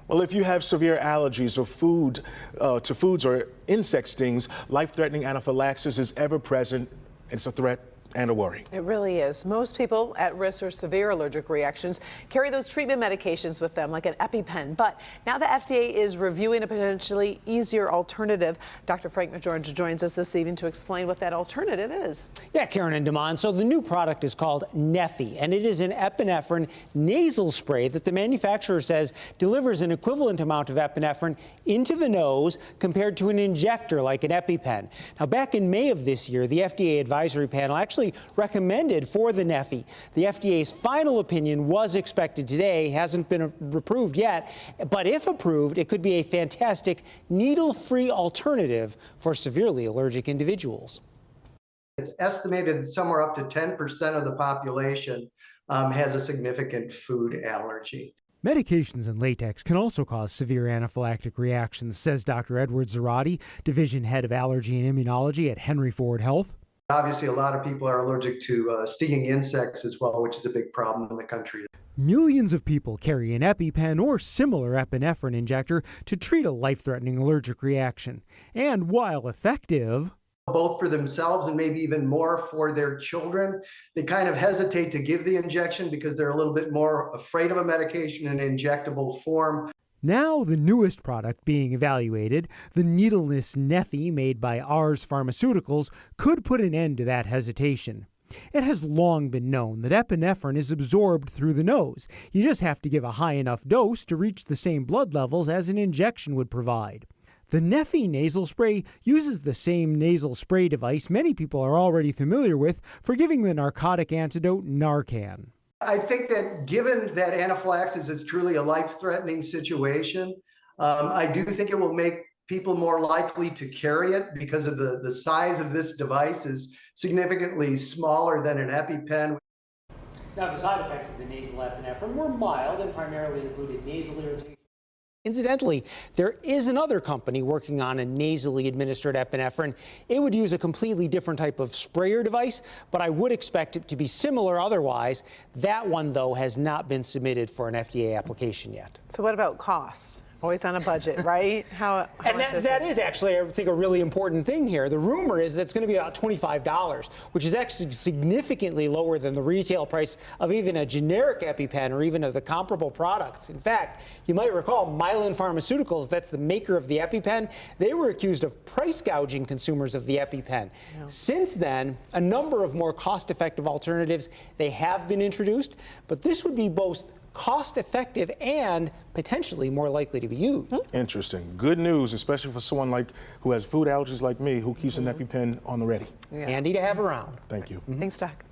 Well, if you have severe allergies or to foods or insect stings, life-threatening anaphylaxis is ever present. It's a threat and a worry. It really is. Most people at risk for severe allergic reactions carry those treatment medications with them, like an EpiPen. But now the FDA is reviewing a potentially easier alternative. Dr. Frank McGeorge joins us this evening to explain what that alternative is. Yeah, Karen and Damon. So the new product is called Neffy, and it is an epinephrine nasal spray that the manufacturer says delivers an equivalent amount of epinephrine into the nose compared to an injector like an EpiPen. Now, back in May of this year, the FDA advisory panel actually recommended for the Neffy. The FDA's final opinion was expected today, hasn't been approved yet, but if approved, it could be a fantastic needle-free alternative for severely allergic individuals. It's estimated that somewhere up to 10% of the population has a significant food allergy. Medications and latex can also cause severe anaphylactic reactions, says Dr. Edward Zarati, Division Head of Allergy and Immunology at Henry Ford Health. Obviously, a lot of people are allergic to stinging insects as well, which is a big problem in the country. Millions of people carry an EpiPen or similar epinephrine injector to treat a life-threatening allergic reaction. And while effective, both for themselves and maybe even more for their children, they kind of hesitate to give the injection because they're a little bit more afraid of a medication in injectable form. now the newest product being evaluated, the needleless Neffy made by Ars Pharmaceuticals, could put an end to that hesitation. It has long been known that epinephrine is absorbed through the nose. You just have to give a high enough dose to reach the same blood levels as an injection would provide. The Neffy nasal spray uses the same nasal spray device many people are already familiar with for giving the narcotic antidote Narcan. I think that given that anaphylaxis is truly a life-threatening situation, I do think it will make people more likely to carry it because of the size of this device is significantly smaller than an EpiPen. Now, the side effects of the nasal epinephrine were mild and primarily included nasal irritation. Incidentally, there is another company working on a nasally administered epinephrine. It would use a completely different type of sprayer device, but I would expect it to be similar otherwise. That one, though, has not been submitted for an FDA application yet. So what about cost? Always on a budget, right? How and that is actually, I think, a really important thing here. The rumor is that it's going to be about $25, which is actually significantly lower than the retail price of even a generic EpiPen or even of the comparable products. In fact, you might recall Mylan Pharmaceuticals, that's the maker of the EpiPen, they were accused of price gouging consumers of the EpiPen. Yeah. Since then, a number of more cost-effective alternatives, they have been introduced, but this would be both cost-effective and potentially more likely to be used. Interesting. Good news, especially for someone who has food allergies like me, who keeps an EpiPen on the ready. Yeah. Handy to have around. Thank you. Thanks, Doc.